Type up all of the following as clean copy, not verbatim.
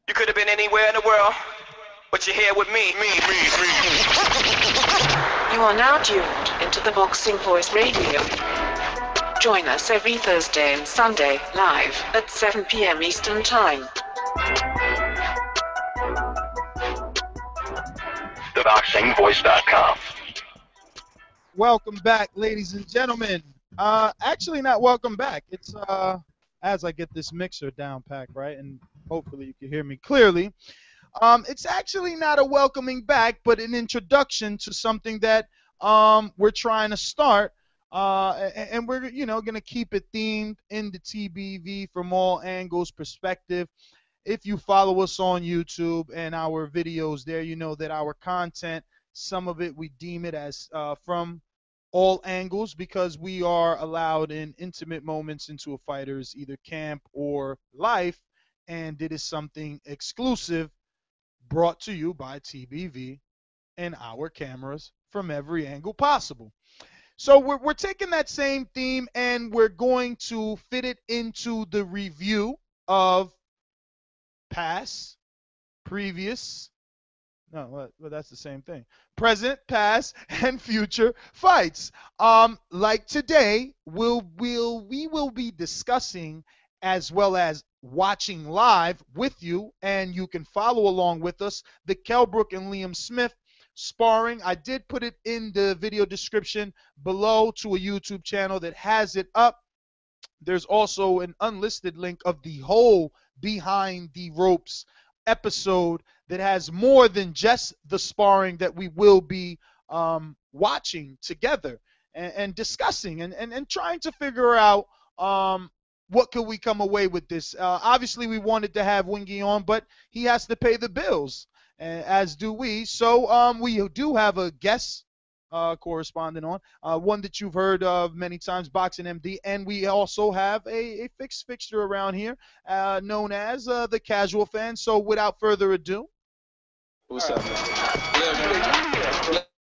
You could have been anywhere in the world, but you're here with me. You are now tuned into the Boxing Voice Radio. Join us every Thursday and Sunday, live at 7 p.m. Eastern Time. Thaboxingvoice.com. Welcome back, ladies and gentlemen. Actually, not welcome back. It's as I get this mixer down pack, right, and hopefully you can hear me clearly. It's actually not a welcoming back, but an introduction to something that we're trying to start, and we're going to keep it themed in the TBV From All Angles perspective. If you follow us on YouTube and our videos there, you know that our content, some of it we deem it as from all angles because we are allowed in intimate moments into a fighter's either camp or life, and it is something exclusive brought to you by TBV and our cameras from every angle possible. So we're taking that same theme and we're going to fit it into the review of past, previous, no, well, that's the same thing. Present, past, and future fights. Like today, we will be discussing as well as watching live with you, and you can follow along with us, the Kell Brook and Liam Smith sparring. I did put it in the video description below to a YouTube channel that has it up. There's also an unlisted link of the whole Behind the Ropes episode that has more than just the sparring that we will be watching together and discussing and trying to figure out what could we come away with this. Obviously, we wanted to have Wingy on, but he has to pay the bills, as do we. So we do have a guest correspondent on, one that you've heard of many times, Boxing MD, and we also have a fixed fixture around here known as the Casual Fan. So without further ado. What's up, man? Yeah,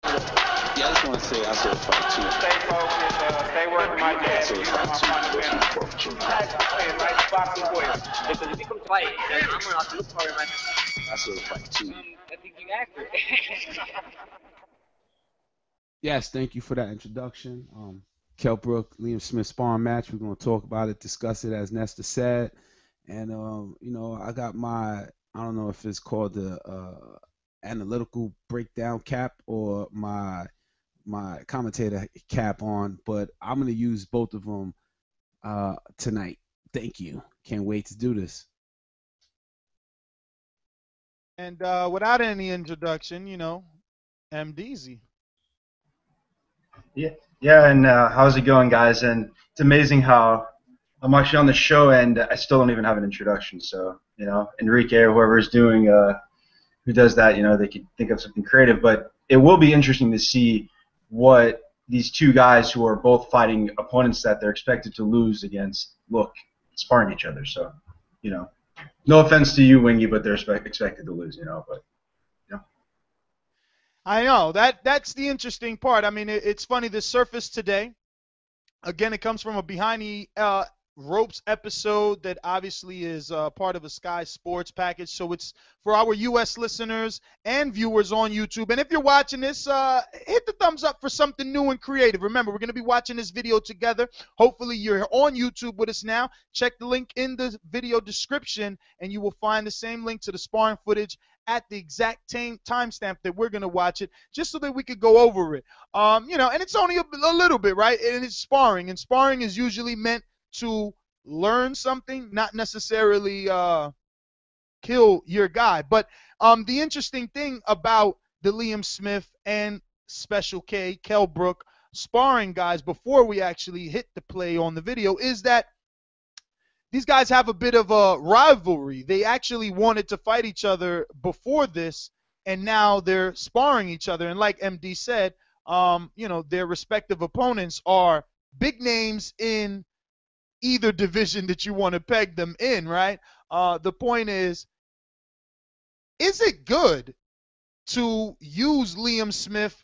I just want to say I saw fight too. Stay focused, stay working my dad. I saw fight too. I think you accurate. Yes, thank you for that introduction. Kell Brook, Liam Smith sparring match. We're going to talk about it, discuss it, as Nestor said. And, I got my, I don't know if it's called the analytical breakdown cap or my commentator cap on, but I'm going to use both of them tonight. Thank you. Can't wait to do this. And without any introduction, MDZ. Yeah, and how's it going, guys? And it's amazing how I'm actually on the show and I still don't even have an introduction. So, Enrique or whoever's doing, who does that, they could think of something creative. But it will be interesting to see what these two guys who are both fighting opponents that they're expected to lose against look sparring each other. So, no offense to you, Wingy, but they're expected to lose, but. I know that's the interesting part. I mean, it's funny. The surface today, again, it comes from a Behind the Ropes episode that obviously is part of a Sky Sports package. So it's for our U.S. listeners and viewers on YouTube. And if you're watching this, hit the thumbs up for something new and creative. Remember, we're going to be watching this video together. Hopefully, you're on YouTube with us now. Check the link in the video description, and you will find the same link to the sparring footage at the exact timestamp that we're going to watch it, just so that we could go over it. And it's only a little bit, right? And it's sparring, and sparring is usually meant to learn something, not necessarily kill your guy. But the interesting thing about the Liam Smith and Special K, Kell Brook sparring guys, before we actually hit the play on the video, is that these guys have a bit of a rivalry. They actually wanted to fight each other before this, and now they're sparring each other. And like MD said, their respective opponents are big names in either division that you want to peg them in, right? The point is it good to use Liam Smith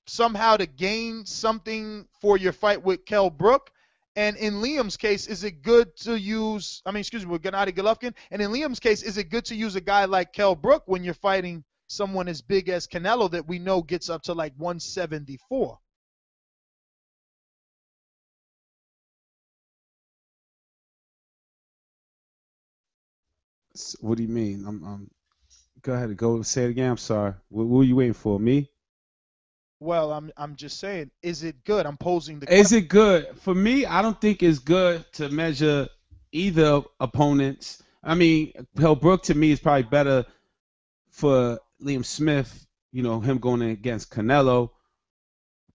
somehow to gain something for your fight with Kell Brook? And in Liam's case, is it good to use, I mean, excuse me, with Gennady Golovkin, and in Liam's case, is it good to use a guy like Kell Brook when you're fighting someone as big as Canelo that we know gets up to like 174? What do you mean? Go ahead. Go say it again. I'm sorry. What were you waiting for? Me? Well, I'm just saying, is it good? I'm posing the Is question. it good? For me, I don't think it's good to measure either opponents. I mean, Kell Brook to me is probably better for Liam Smith, you know, him going against Canelo,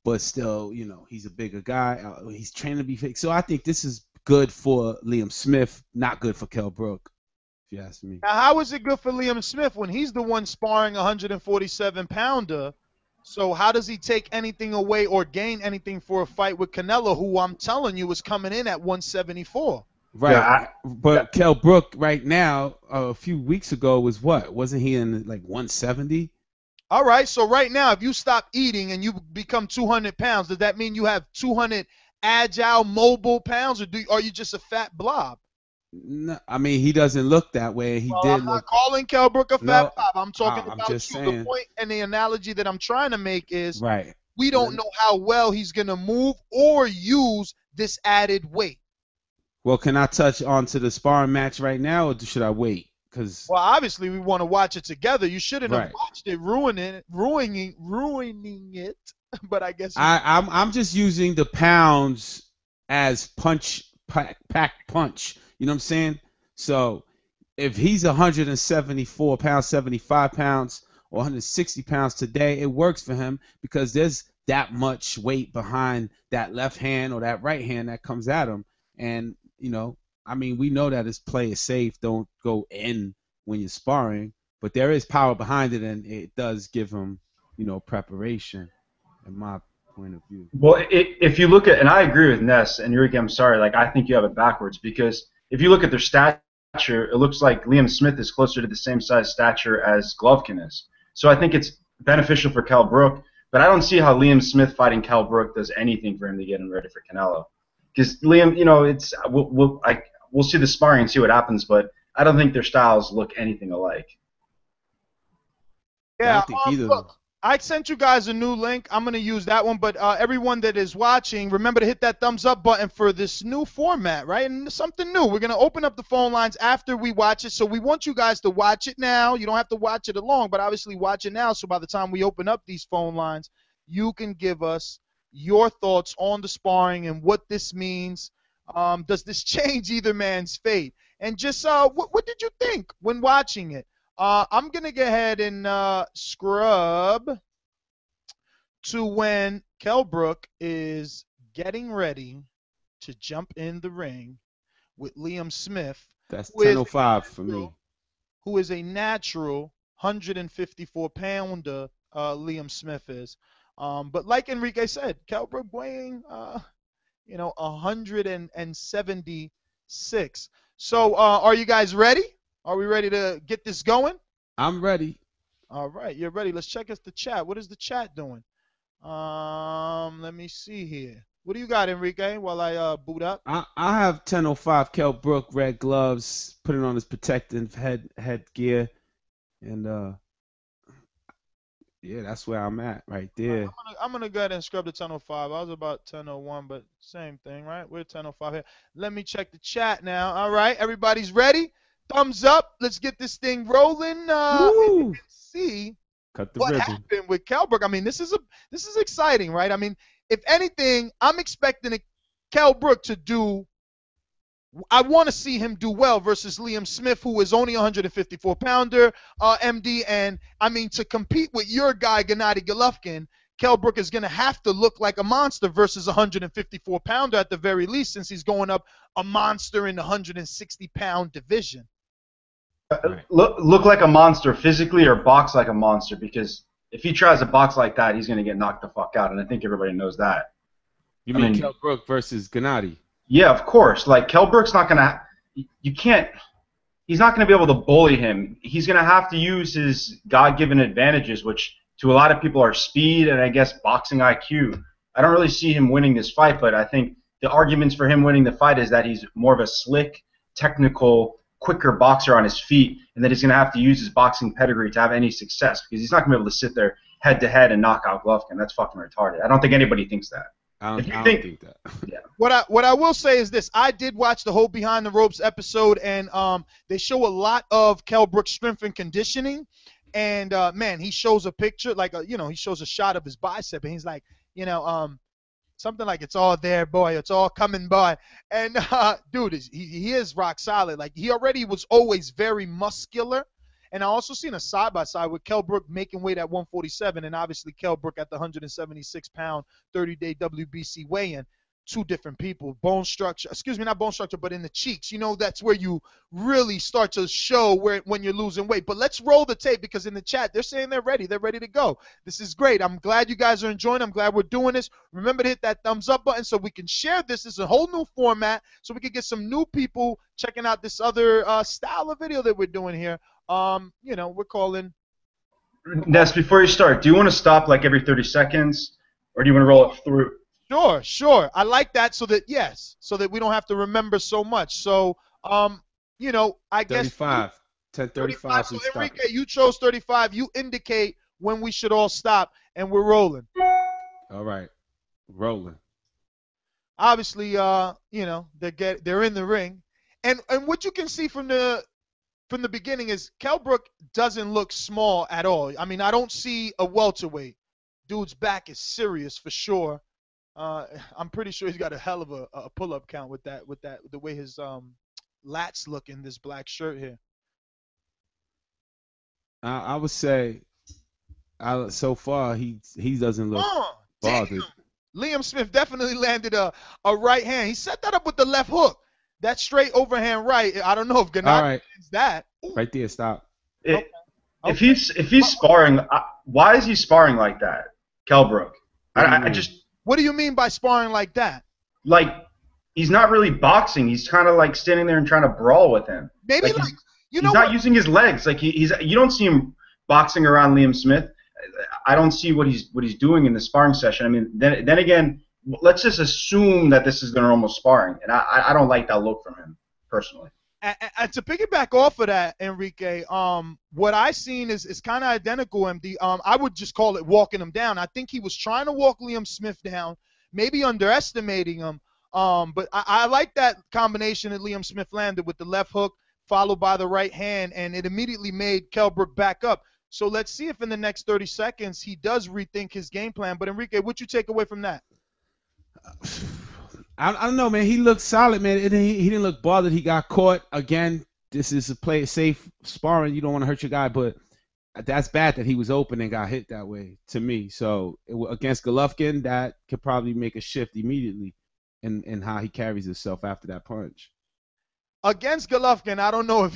but still, you know, he's a bigger guy. He's training to be fake. So I think this is good for Liam Smith, not good for Kell Brook, if you ask me. Now, how is it good for Liam Smith when he's the one sparring a 147-pounder? So how does he take anything away or gain anything for a fight with Canelo, who I'm telling you is coming in at 174? Right, Yeah, but Kell Brook right now, a few weeks ago was what? Wasn't he in like 170? All right, so right now, if you stop eating and you become 200 pounds, does that mean you have 200 agile, mobile pounds, or are you just a fat blob? No, I mean he doesn't look that way. He Well, did I'm not look. calling Kell Brook a fat No, blob. I'm talking I'm about just you. The saying. point and the analogy that I'm trying to make is Right. we don't know how well he's going to move or use this added weight. Well, can I touch on to the sparring match right now, or should I wait? Because Well, obviously, we want to watch it together. You shouldn't have Right. watched it, ruining it. But I guess I'm just using the pounds as pack punch. You know what I'm saying? So if he's 174 pounds, 75 pounds, or 160 pounds today, it works for him because there's that much weight behind that left hand or that right hand that comes at him. And, you know, I mean, we know that his play is safe. Don't go in when you're sparring. But there is power behind it, and it does give him, you know, preparation, in my point of view. Well, if you look at, and I agree with Ness and Enrique, I'm sorry, like I think you have it backwards because if you look at their stature, it looks like Liam Smith is closer to the same size stature as Golovkin is. So I think it's beneficial for Kell Brook, but I don't see how Liam Smith fighting Kell Brook does anything for him to get him ready for Canelo. Because Liam, you know, it's we'll see the sparring and see what happens, but I don't think their styles look anything alike. I yeah. don't think either of them. Look, I sent you guys a new link. I'm going to use that one, but everyone that is watching, remember to hit that thumbs up button for this new format, right? And something new. We're going to open up the phone lines after we watch it, so we want you guys to watch it now. You don't have to watch it along, but obviously watch it now, so by the time we open up these phone lines, you can give us your thoughts on the sparring and what this means. Does this change either man's fate? And just what did you think when watching it? I'm going to go ahead and scrub to when Kell Brook is getting ready to jump in the ring with Liam Smith. That's who is 10:05 for me. Who is a natural 154-pounder, Liam Smith is. But like Enrique said, Kell Brook weighing, 176. So are you guys ready? Are we ready to get this going? I'm ready. All right, you're ready. Let's check the chat. What is the chat doing? Let me see here. What do you got, Enrique, while I boot up? I have 10:05 Kell Brook, red gloves, putting on his protective headgear, and yeah, that's where I'm at right there. I'm gonna go ahead and scrub the 10:05. I was about 10:01, but same thing, right? We're 10:05 here. Let me check the chat now. All right, everybody's ready? Thumbs up. Let's get this thing rolling. And see Cut the what ribbon. happened with Kell Brook. I mean, this is exciting, right? I mean, if anything, I'm expecting Kell Brook to do. I want to see him do well versus Liam Smith, who is only a 154-pounder, MD. And, I mean, to compete with your guy, Gennady Golovkin, Kell Brook is going to have to look like a monster versus a 154-pounder at the very least, since he's going up a monster in the 160-pound division. Right. Look like a monster physically or box like a monster, because if he tries to box like that, he's going to get knocked the fuck out, and I think everybody knows that. You mean Kell Brook versus Gennady? Yeah, of course. Like, Kell Brook's not going to – he's not going to be able to bully him. He's going to have to use his God-given advantages, which to a lot of people are speed and, I guess, boxing IQ. I don't really see him winning this fight, but I think the arguments for him winning the fight is that he's more of a slick, technical, quicker boxer on his feet, and that he's going to have to use his boxing pedigree to have any success because he's not going to be able to sit there head-to-head and knock out Golovkin. That's fucking retarded. I don't think anybody thinks that. I don't think that. Yeah. What I will say is this: I did watch the whole Behind the Ropes episode, and they show a lot of Kell Brook's strength and conditioning, and man, he shows a picture like he shows a shot of his bicep, and he's like, something like, it's all there, boy, it's all coming by, and dude, he is rock solid. Like, he already was always very muscular. And I also seen a side-by-side with Kell Brook making weight at 147 and obviously Kell Brook at the 176-pound 30-day WBC weigh-in. Two different people. Bone structure, not bone structure, but in the cheeks. That's where you really start to show when you're losing weight. But let's roll the tape because in the chat, they're saying they're ready. They're ready to go. This is great. I'm glad you guys are enjoying. I'm glad we're doing this. Remember to hit that thumbs up button so we can share this. This is a whole new format so we can get some new people checking out this other style of video that we're doing here. We're calling. Ness, before you start, do you want to stop like every 30 seconds, or do you want to roll it through? Sure. I like that so that we don't have to remember so much. So, I guess 35, 10:35. So Enrique, you chose 35. You indicate when we should all stop, and we're rolling. All right, rolling. Obviously, they're in the ring, and what you can see from the beginning is Kell Brook doesn't look small at all. I mean, I don't see a welterweight. Dude's back is serious for sure. I'm pretty sure he's got a hell of a pull-up count with that the way his lats look in this black shirt here. I would say, so far he doesn't look bothered. Liam Smith definitely landed a right hand. He set that up with the left hook. That straight overhand right. I don't know if Gennady lands that. Ooh. Right there, stop. If he's sparring, why is he sparring like that, Kell Brook? I just. What do you mean by sparring like that? Like, he's not really boxing. He's kind of like standing there and trying to brawl with him. Maybe he's not using his legs. Like you don't see him boxing around Liam Smith. I don't see what he's doing in the sparring session. I mean, then again, let's just assume that this is their almost sparring, and I don't like that look from him personally. And to piggyback off of that, Enrique, what I seen is kind of identical, MD. I would just call it walking him down. I think he was trying to walk Liam Smith down, maybe underestimating him. But I like that combination that Liam Smith landed with the left hook followed by the right hand, and it immediately made Kell Brook back up. So let's see if in the next 30 seconds he does rethink his game plan. But Enrique, what you take away from that? I don't know, man. He looked solid, man. He didn't look bothered. He got caught. Again, this is a play safe sparring. You don't want to hurt your guy, but that's bad that he was open and got hit that way to me. So against Golovkin, that could probably make a shift immediately in how he carries himself after that punch. Against Golovkin, I don't know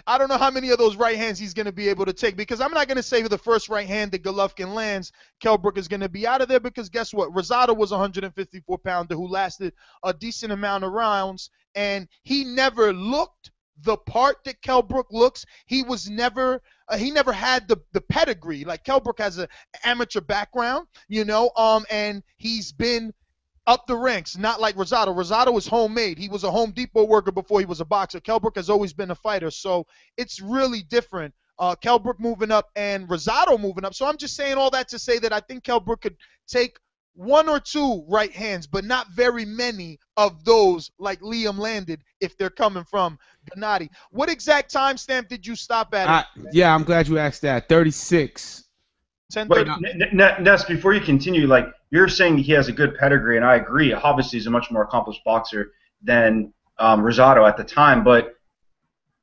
I don't know how many of those right hands he's going to be able to take, because I'm not going to say the first right hand that Golovkin lands, Kell Brook is going to be out of there, because guess what? Rosado was a 154-pounder who lasted a decent amount of rounds, and he never looked the part that Kell Brook looks. He never had the pedigree. Like, Kell Brook has an amateur background, and he's been up the ranks, not like Rosado. Rosado was homemade. He was a Home Depot worker before he was a boxer. Kell Brook has always been a fighter, so it's really different. Kell Brook moving up and Rosado moving up. So I'm just saying all that to say that I think Kell Brook could take one or two right hands, but not very many of those like Liam landed if they're coming from Gennady. What exact timestamp did you stop at? Yeah, I'm glad you asked that. 36. Wait, Ness, before you continue, like, you're saying he has a good pedigree, and I agree. Obviously, he's a much more accomplished boxer than Rosado at the time, but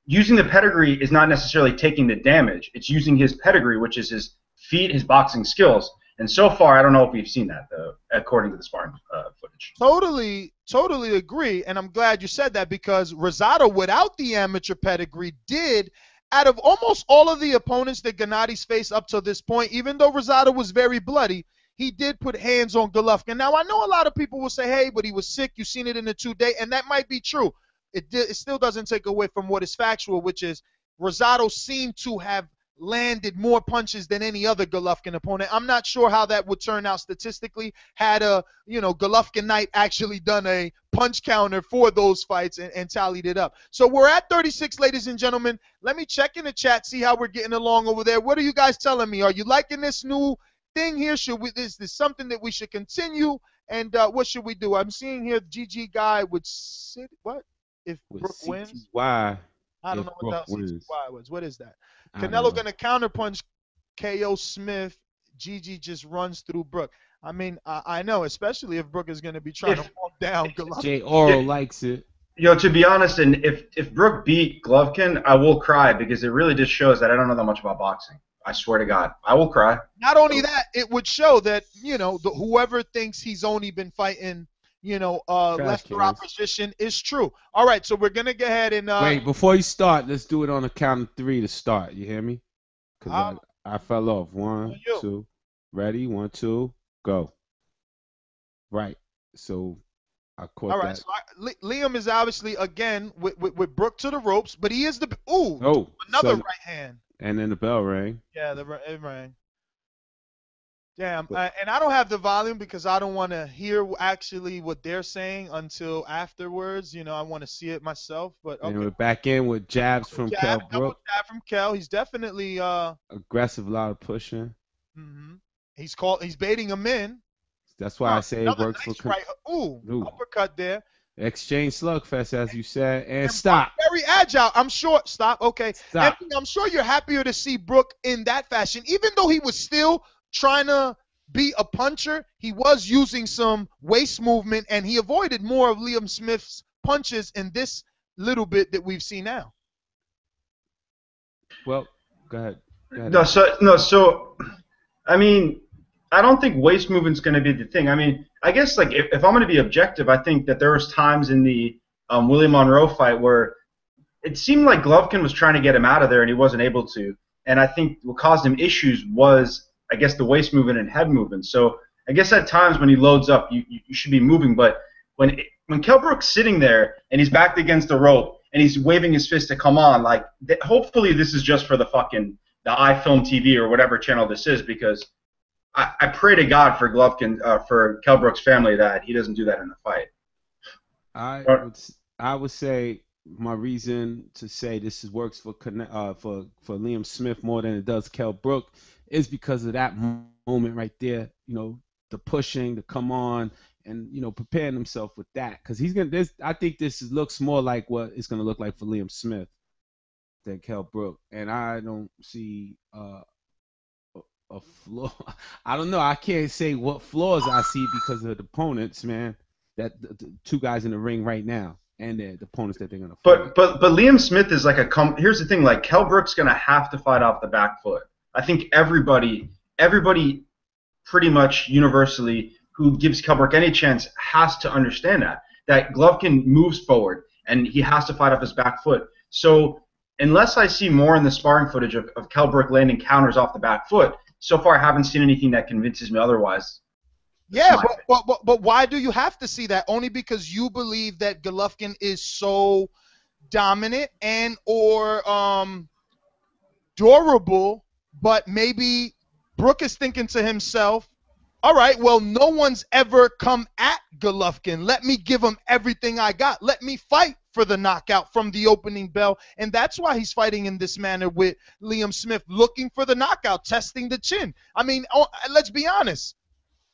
using the pedigree is not necessarily taking the damage. It's using his pedigree, which is his feet, his boxing skills. And so far, I don't know if we've seen that, though, according to the sparring footage. Totally agree, and I'm glad you said that, because Rosado, without the amateur pedigree, did, out of almost all of the opponents that Gennady's faced up to this point, even though Rosado was very bloody, he did put hands on Golovkin. Now, I know a lot of people will say, hey, but he was sick. You've seen it in the 2-day, and that might be true. It still doesn't take away from what is factual, which is Rosado seemed to have landed more punches than any other Golovkin opponent. I'm not sure how that would turn out statistically had Golovkin Knight actually done a punch counter for those fights and tallied it up. So we're at 36, ladies and gentlemen. Let me check in the chat, see how we're getting along over there. What are you guys telling me? Are you liking this new thing here? Is this something that we should continue? And what should we do? I'm seeing here GG guy would sit. What if Brook wins? Why? I don't know what the hell CTY was. What is that? Canelo gonna counterpunch KO Smith. GG just runs through Brook. I mean, I know, especially if Brook is gonna be trying to walk down Golovkin. Jay Oro likes it. To be honest, and if Brook beat Golovkin, I will cry because it really just shows that I don't know that much about boxing. I swear to God, I will cry. Not only that, it would show that whoever thinks he's only been fighting lesser opposition is true. All right, so we're gonna go ahead and wait before you start. Let's do it on the count of 3 to start. You hear me? Because I fell off. 1, 2, ready? 1, 2, go. Right. So I caught all right, that. so Liam is obviously again with Brook to the ropes, but he is the another right hand. And then the bell rang. Yeah, it rang. Damn, and I don't have the volume because I don't want to hear actually what they're saying until afterwards. I want to see it myself. But okay. And we're back in with jabs from Kell Brook. Jab from Kell. He's definitely aggressive, a lot of pushing. Mm-hmm. He's baiting him in. That's why I say it works for. Right. Ooh, uppercut there. Exchange slugfest, as you said, and stop. Very agile. I'm sure. Stop. Okay. Stop. Anthony, I'm sure you're happier to see Brook in that fashion, even though he was still trying to be a puncher. He was using some waist movement, and he avoided more of Liam Smith's punches in this little bit that we've seen now. Well, go ahead. So, I mean, I don't think waist movement's going to be the thing. I mean, I guess like if I'm going to be objective, I think that there was times in the William Monroe fight where it seemed like Golovkin was trying to get him out of there and he wasn't able to. And I think what caused him issues was, I guess, the waist movement and head movement. So I guess at times when he loads up, you should be moving. But when Kell Brook's sitting there and he's backed against the rope and he's waving his fist to come on, like hopefully this is just for the iFilm TV or whatever channel this is, because I pray to God for Golovkin, for Kell Brook's family, that he doesn't do that in the fight. I would say my reason to say this works for Liam Smith more than it does Kell Brook is because of that moment right there. The pushing, the come on, and preparing himself with that, because he's gonna. I think this looks more like what it's gonna look like for Liam Smith than Kell Brook, and I don't see a flaw. I don't know. I can't say what flaws I see because of the opponents, man. That the two guys in the ring right now, and the opponents that they're gonna fight. But Liam Smith is like here's the thing. Like, Kell Brook's gonna have to fight off the back foot. I think everybody pretty much universally who gives Kell Brook any chance has to understand that Golovkin moves forward and he has to fight off his back foot. So unless I see more in the sparring footage of Kell Brook landing counters off the back foot, so far I haven't seen anything that convinces me otherwise. Yeah, but why do you have to see that? Only because you believe that Golovkin is so dominant and or durable, but maybe Brook is thinking to himself, all right, well, no one's ever come at Golovkin. Let me give him everything I got. Let me fight for the knockout from the opening bell. And that's why he's fighting in this manner with Liam Smith, looking for the knockout, testing the chin. I mean, let's be honest.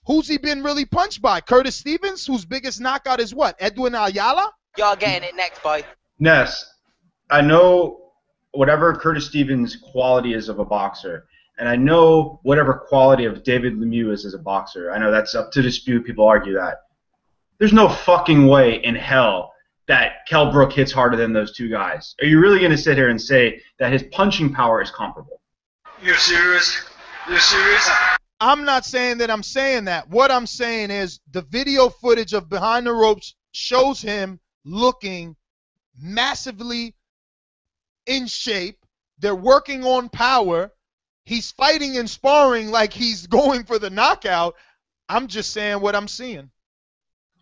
Who's he been really punched by? Curtis Stevens, whose biggest knockout is what? Edwin Ayala? Y'all getting it next, boy. Ness, I know whatever Curtis Stevens' quality is of a boxer, and I know whatever quality of David Lemieux is as a boxer. I know that's up to dispute. People argue that. There's no fucking way in hell that Kell Brook hits harder than those two guys. Are you really going to sit here and say that his punching power is comparable? You're serious? You're serious? I'm not saying that I'm saying that. What I'm saying is the video footage of behind the ropes shows him looking massively in shape. They're working on power. He's fighting and sparring like he's going for the knockout. I'm just saying what I'm seeing.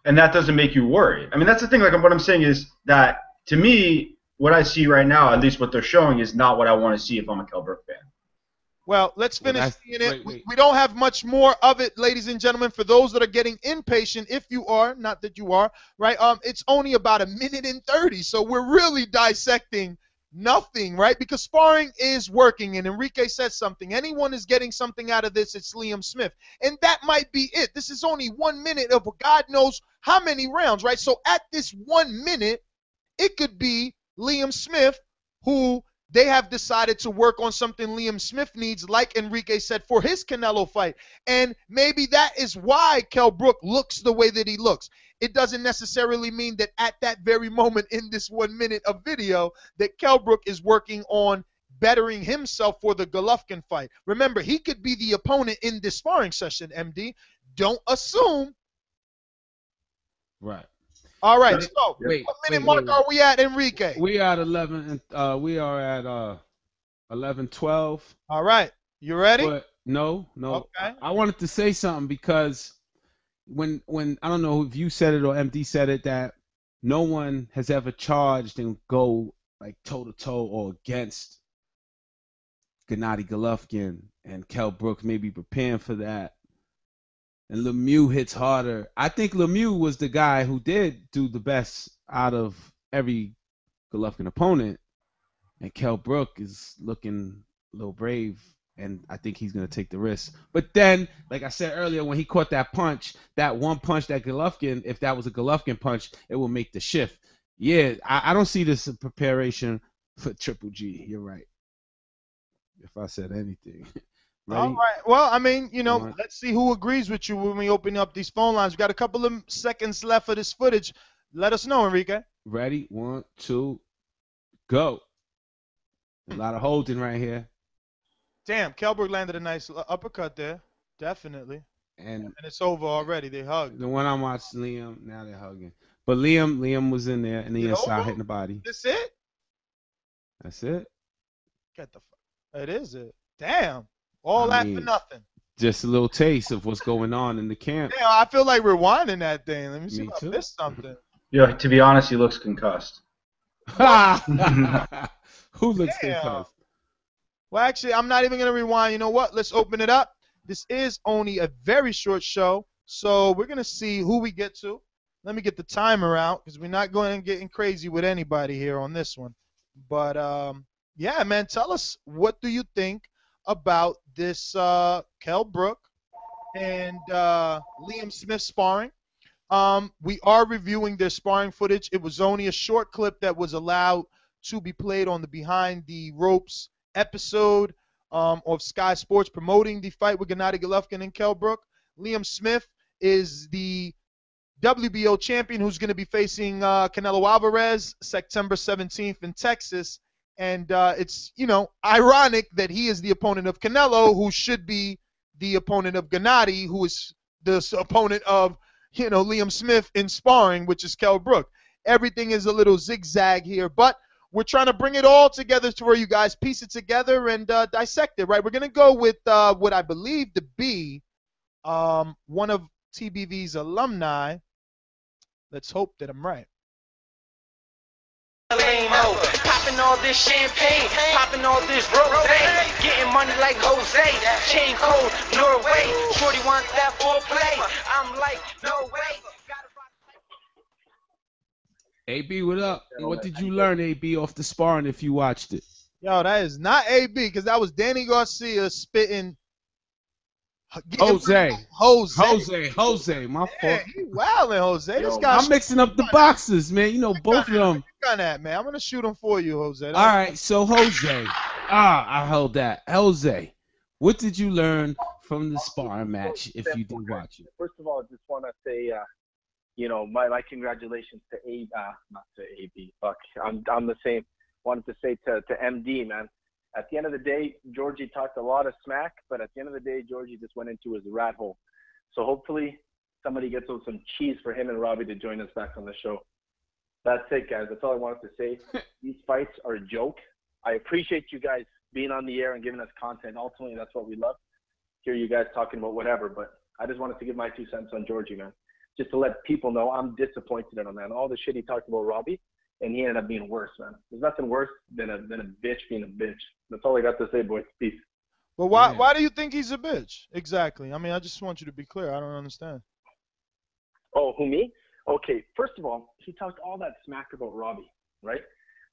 And that doesn't make you worried. I mean, that's the thing. Like, what I'm saying is that, to me, what I see right now, at least what they're showing, is not what I want to see if I'm a Kell Brook fan. Well, let's Well, finish that's seeing it. wait, wait. We don't have much more of it, ladies and gentlemen. For those that are getting impatient, if you are, not that you are, right? It's only about a minute and 30, so we're really dissecting nothing, right? Because sparring is working, and Enrique said something. Anyone is getting something out of this, it's Liam Smith, and that might be it. This is only 1 minute of God knows how many rounds, right? So at this 1 minute, it could be Liam Smith who they have decided to work on something Liam Smith needs, like Enrique said, for his Canelo fight. And maybe that is why Kell Brook looks the way that he looks. It doesn't necessarily mean that at that very moment in this 1 minute of video that Kell Brook is working on bettering himself for the Golovkin fight. Remember, he could be the opponent in this sparring session, MD. Don't assume. Right. All right, so Wait, what minute mark are we at, Enrique? We are at 11, and we are at 11:12. All right, you ready? But no. Okay. I wanted to say something because when I don't know if you said it or MD said it, that no one has ever charged and go like toe to toe or against Gennady Golovkin, and Kell Brook may be preparing for that. And Lemieux hits harder. I think Lemieux was the guy who did do the best out of every Golovkin opponent. And Kell Brook is looking a little brave, and I think he's going to take the risk. But then, like I said earlier, when he caught that punch, that one punch that Golovkin, if that was a Golovkin punch, it will make the shift. Yeah, I don't see this as preparation for Triple G. You're right. If I said anything. Ready? All right. Well, I mean, let's see who agrees with you when we open up these phone lines. We got a couple of seconds left of this footage. Let us know, Enrique. Ready? 1, 2, go. A lot of holding right here. Damn, Kell Brook landed a nice uppercut there. Definitely. And it's over already. They hugged. The one I watched, Liam, now they're hugging. But Liam was in there, and the inside hitting the body. That's it? That's it. Get the fuck. It is it. Damn. All that for nothing. Just a little taste of what's going on in the camp. Damn, I feel like rewinding that thing. Let me see if I missed something. Yeah, to be honest, he looks concussed. Who looks concussed? Well, actually, I'm not even going to rewind. You know what? Let's open it up. This is only a very short show, so we're going to see who we get to. Let me get the timer out because we're not going and getting crazy with anybody here on this one. But, yeah, man, tell us, what do you think about this Kell Brook and Liam Smith sparring? We are reviewing their sparring footage. It was only a short clip that was allowed to be played on the Behind the Ropes episode of Sky Sports promoting the fight with Gennady Golovkin and Kell Brook. Liam Smith is the WBO champion who's going to be facing Canelo Alvarez September 17th in Texas. And it's, ironic that he is the opponent of Canelo, who should be the opponent of Gennady, who is the opponent of, Liam Smith in sparring, which is Kell Brook. Everything is a little zigzag here, but we're trying to bring it all together to where you guys piece it together and dissect it, right? We're going to go with what I believe to be one of TBV's alumni. Let's hope that I'm right. Popping all this champagne, popping all this rosé, getting money like Jose, chain code, Norway, shorty wants that foreplay, I'm like, no way. AB, what up? What did you learn, AB, off the sparring if you watched it? Yo, that is not AB, because that was Danny Garcia spitting. Jose, my yeah, fault. He wildin', Jose. This guy. I'm mixing up the boxes, man. Both of them. Gun at, man. I'm gonna shoot him for you, Jose. All right, so Jose. I held that. Jose, what did you learn from the sparring match if you did watch it? First of all, I just want to say, my congratulations to not to AB. Fuck, I'm the same. Wanted to say to MD, man. At the end of the day, Georgie talked a lot of smack, but at the end of the day, Georgie just went into his rat hole. So hopefully somebody gets on some cheese for him and Robbie to join us back on the show. That's it, guys. That's all I wanted to say. These fights are a joke. I appreciate you guys being on the air and giving us content. Ultimately, that's what we love. Hear you guys talking about whatever, but I just wanted to give my 2 cents on Georgie, man. Just to let people know I'm disappointed in him, man. All the shit he talked about Robbie, and he ended up being worse, man. There's nothing worse than a bitch being a bitch. That's all I got to say, boys. Peace. But why Yeah. why do you think he's a bitch? Exactly. I mean, I just want you to be clear. I don't understand. Oh, who, me? Okay, first of all, he talked all that smack about Robbie, right?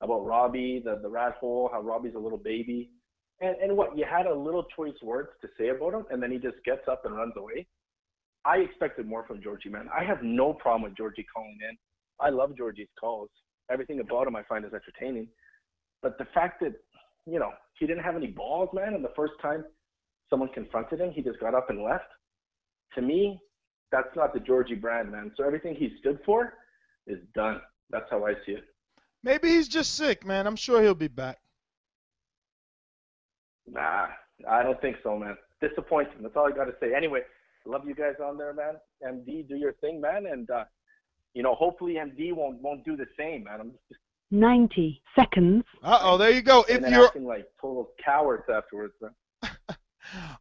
About Robbie, the rat hole, how Robbie's a little baby. And what, you had a little choice words to say about him, and then he just gets up and runs away? I expected more from Georgie, man. I have no problem with Georgie calling in. I love Georgie's calls. Everything about him I find is entertaining. But the fact that, you know, he didn't have any balls, man, and the first time someone confronted him, he just got up and left. To me, that's not the Georgie brand, man. So everything he stood for is done. That's how I see it. Maybe he's just sick, man. I'm sure he'll be back. Nah, I don't think so, man. Disappointing. That's all I got to say. Anyway, love you guys on there, man. MD, do your thing, man. And, you know, hopefully MD won't do the same, man. I'm just 90 seconds. Uh-oh, there you go. If and then you're acting like total cowards afterwards, man.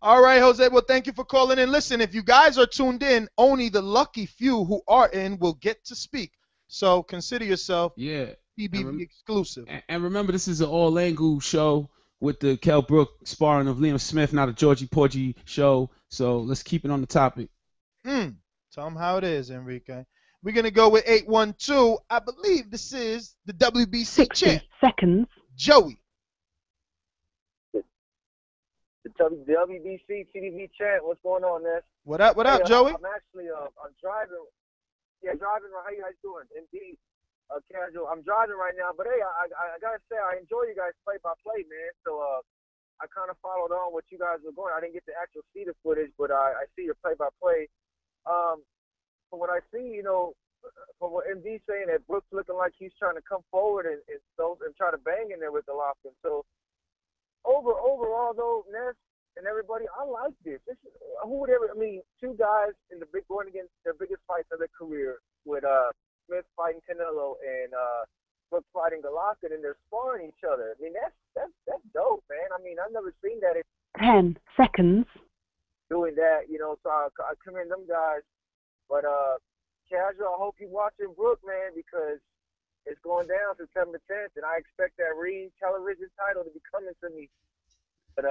All right, Jose. Well, thank you for calling in. Listen, if you guys are tuned in, only the lucky few who are in will get to speak. So consider yourself TBV exclusive. And remember, this is an all-angle show with the Kell Brook sparring of Liam Smith, not a Georgie Porgy show. So let's keep it on the topic. Tell them how it is, Enrique. We're going to go with 812. I believe this is the WBC 60 champ, seconds. Joey. The WBC TBV champ. What's going on, Ness? What up, Joey? I'm actually, I'm driving. Yeah, driving. How you guys doing? Indeed. Casual. I'm driving right now, but hey, I gotta say, I enjoy you guys play-by-play, man. So, I kind of followed on what you guys were going. I didn't get to actually see the footage, but I see your play-by-play. From what I see, you know, from what MD saying that Brook's looking like he's trying to come forward and try to bang in there with Golovkin. So overall though, Ness and everybody, I like this. Two guys in the big going against their biggest fights of their career with Smith fighting Canelo and Brook fighting Golovkin, and they're sparring each other. I mean, that's dope, man. I mean, I've never seen that. 10 seconds. Doing that, you know, so I commend them guys. But, Casual, I hope you're watching Brook, man, because it's going down September 10th, and I expect that Reed television title to be coming to me. But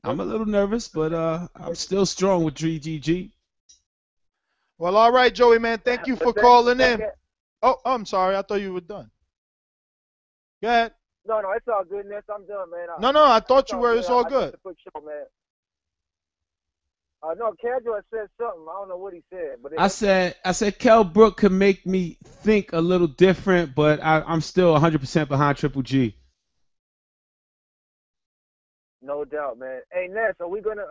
I'm a little nervous, but I'm still strong with GGG. Well, all right, Joey, man. Thank you for calling in. Oh, I'm sorry. I thought you were done. Go ahead. No, it's all good, Ness. I'm done, man. No, I thought you were. It's all good. Man. No, Casual said something. I don't know what he said, but I said Kell Brook could make me think a little different, but I'm still 100% behind Triple G. No doubt, man. Hey, Ness, are we gonna?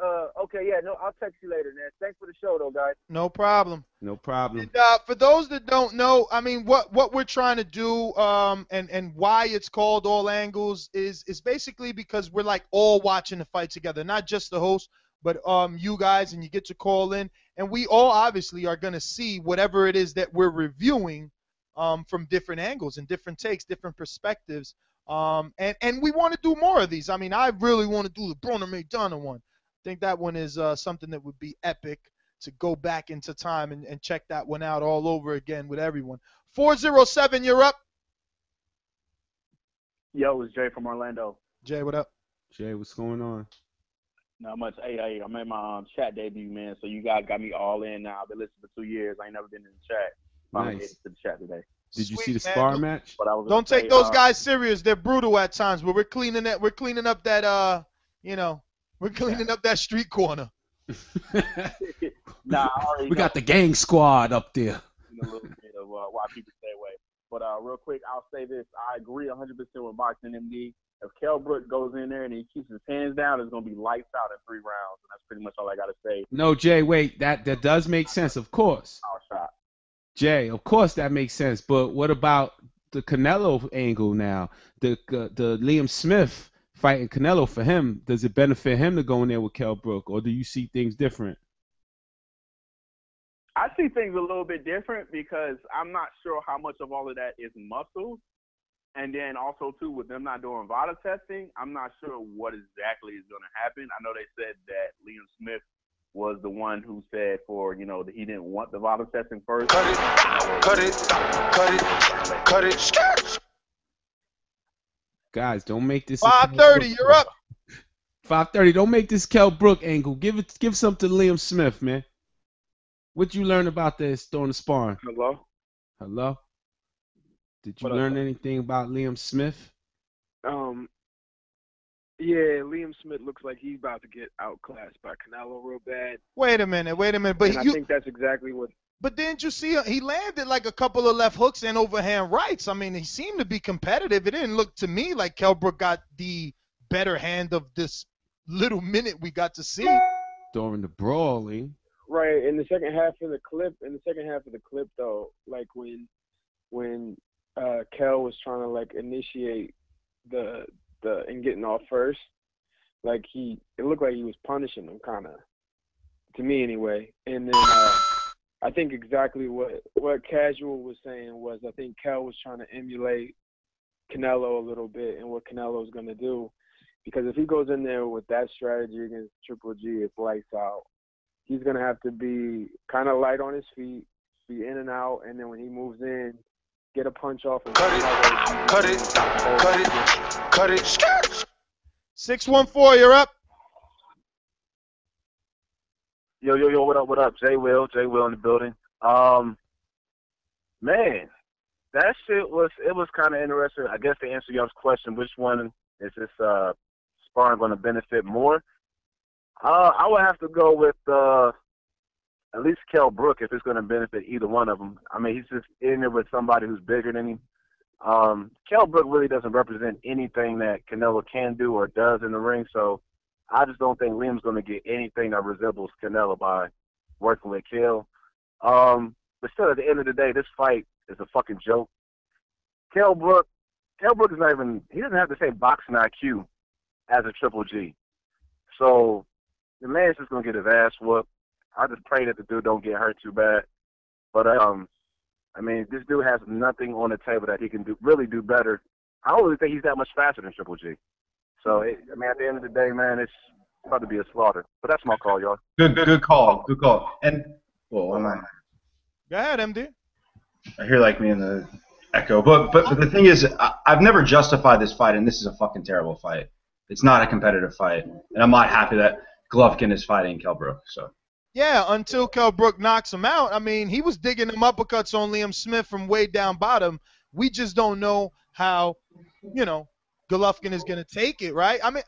Okay, yeah, no, I'll text you later, Ness. Thanks for the show, though, guys. No problem. No problem. And, for those that don't know, I mean, what we're trying to do, and why it's called All Angles is basically because we're like all watching the fight together, not just the host, but you guys, and you get to call in, and we all obviously are gonna see whatever it is that we're reviewing, from different angles and different takes, different perspectives. And we want to do more of these. I mean, I really want to do the Broner Maidana one. I think that one is something that would be epic to go back into time and check that one out all over again with everyone. 407, you're up. Yo, it's Jay from Orlando. Jay, what up? Jay, what's going on? Not much. Hey, I made my chat debut, man. So you guys got me all in now. I've been listening for 2 years. I ain't never been in the chat. Finally Nice. headed to the chat today. Did you Sweet, see the man. spar match? But I was Don't take those guys serious. They're brutal at times, but we're cleaning up that we're cleaning up that street corner. Nah, we got the gang squad up there. A little bit of why people stay away. But real quick, I'll say this. I agree 100% with Boxing MD. If Kell Brook goes in there and he keeps his hands down, it's going to be lights out in 3 rounds. And that's pretty much all I got to say. No, Jay, wait. That does make sense, of course. Shot. Jay, of course that makes sense. But what about the Canelo angle now? The Liam Smith fighting Canelo, for him, does it benefit him to go in there with Kell Brook, or do you see things different? I see things a little bit different because I'm not sure how much of all of that is muscle. And then also, too, with them not doing VADA testing, I'm not sure what exactly is going to happen. I know they said that Liam Smith was the one who said that he didn't want the VADA testing first. Cut it. Guys, don't make this 5:30, you're up. 5:30. Don't make this Kell Brook angle. Give something to Liam Smith, man. What you learn about this during the sparring? Hello? Hello? Did you What up, learn man? anything about Liam Smith? Yeah, Liam Smith looks like he's about to get outclassed by Canelo real bad. Wait a minute. But and I think that's exactly what. But didn't you see he landed like a couple of left hooks and overhand rights? I mean, he seemed to be competitive. It didn't look to me like Kell Brook got the better hand of this little minute we got to see during the brawling. Right, in the second half of the clip, though, like when Kell was trying to like initiate the and getting off first, like it looked like he was punishing him, kind of, to me anyway. And then I think exactly what Casual was saying was, I think Kell was trying to emulate Canelo a little bit and what Canelo's going to do, because if he goes in there with that strategy against Triple G, it's lights out. He's going to have to be kind of light on his feet, be in and out, and then when he moves in, get a punch off. And cut it. 614, you're up. Yo, what up? J Will in the building. Man, that shit was kind of interesting. I guess to answer y'all's question, which one is this sparring going to benefit more? I would have to go with at least Kell Brook if it's going to benefit either one of them. I mean, he's just in there with somebody who's bigger than him. Kell Brook really doesn't represent anything that Canelo can do or does in the ring, so I just don't think Liam's going to get anything that resembles Canelo by working with Kell. But still, at the end of the day, this fight is a fucking joke. Kell Brook is not even, he doesn't have the same boxing IQ as a Triple G. So the man's just going to get his ass whooped. I just pray that the dude don't get hurt too bad. But, I mean, this dude has nothing on the table that he can really do better. I don't really think he's that much faster than Triple G. So, at the end of the day, man, it's about to be a slaughter. But that's my call, y'all. Good call. And, well, am I? Go ahead, MD. I hear like me in the echo. But the thing is, I've never justified this fight, and this is a fucking terrible fight. It's not a competitive fight. And I'm not happy that Golovkin is fighting Kell Brook, so. Yeah, until Kell Brook knocks him out. I mean, he was digging them uppercuts on Liam Smith from way down bottom. We just don't know how, Golovkin is going to take it, right? I mean,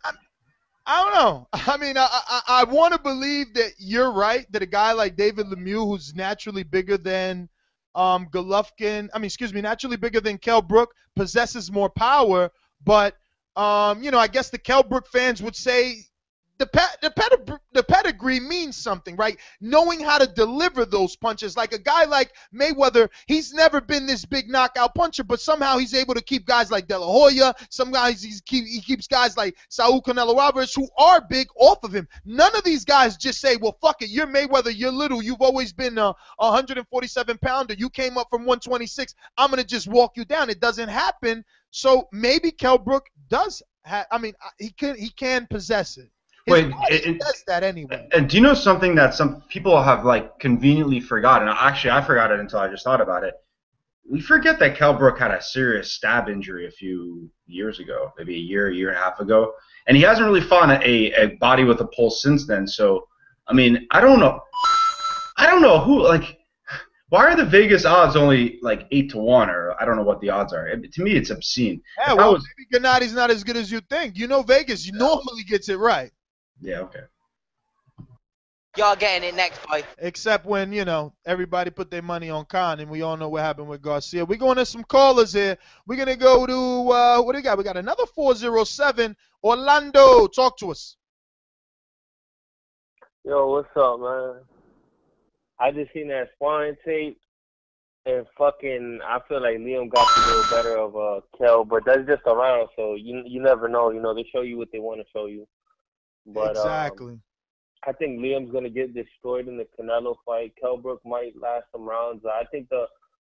I don't know. I mean, I want to believe that you're right, that a guy like David Lemieux, who's naturally bigger than naturally bigger than Kell Brook, possesses more power. But, I guess the Kell Brook fans would say, the pedigree means something, right? Knowing how to deliver those punches. Like a guy like Mayweather, he's never been this big knockout puncher, but somehow he's able to keep guys like De La Hoya. Some guys he keeps guys like Saul Canelo Alvarez who are big off of him. None of these guys just say, well, fuck it, you're Mayweather, you're little, you've always been a 147-pounder, you came up from 126, I'm going to just walk you down. It doesn't happen. So maybe Kell Brook does he can possess it. Wait, he does that anyway. And do you know something that some people have like conveniently forgotten? Actually, I forgot it until I just thought about it. We forget that Kell Brook had a serious stab injury a few years ago, maybe a year and a half ago, and he hasn't really fought a body with a pulse since then. So, I mean, I don't know who like. Why are the Vegas odds only like 8-1, or I don't know what the odds are? To me, it's obscene. Yeah, well, maybe Gennadi's not as good as you think. Vegas normally gets it right. Yeah, okay. Y'all getting it next fight. Except when, everybody put their money on Khan, and we all know what happened with Garcia. We're going to some callers here. We're going to go to, what do we got? We got another 407. Orlando, talk to us. Yo, what's up, man? I just seen that sparring tape, and I feel like Liam got the little better of Kell, but that's just a round, so you never know. They show you what they want to show you. But, exactly. I think Liam's going to get destroyed in the Canelo fight. Kell Brook might last some rounds. I think the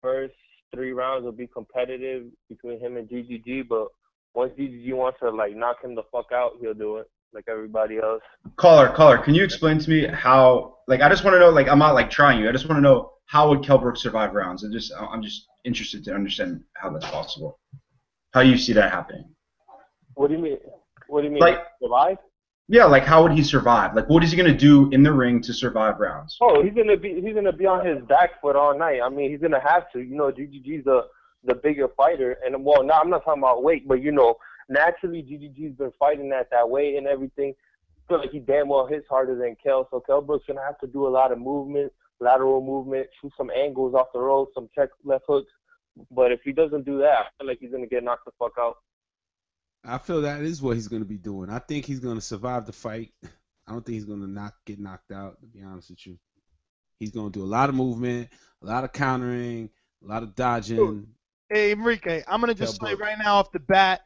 first 3 rounds will be competitive between him and GGG, but once GGG wants to, knock him the fuck out, he'll do it like everybody else. Caller, can you explain to me how, I just want to know, I'm not, trying you. I just want to know how would Kell Brook survive rounds? I'm just interested to understand how that's possible. How you see that happening. What do you mean? Survive? Yeah, like how would he survive? Like what is he gonna do in the ring to survive rounds? Oh, he's gonna be on his back foot all night. I mean, he's gonna have to. You know, GGG's the bigger fighter, and well, now I'm not talking about weight, but you know, naturally GGG's been fighting at that weight and everything. I feel like he damn well hits harder than Kell, so Kell Brook's gonna have to do a lot of movement, lateral movement, shoot some angles off the road, some check left hooks. But if he doesn't do that, I feel like he's gonna get knocked the fuck out. I feel that is what he's going to be doing. I think he's going to survive the fight. I don't think he's going to get knocked out, to be honest with you. He's going to do a lot of movement, a lot of countering, a lot of dodging. Hey, Enrique, I'm going to just say right now off the bat,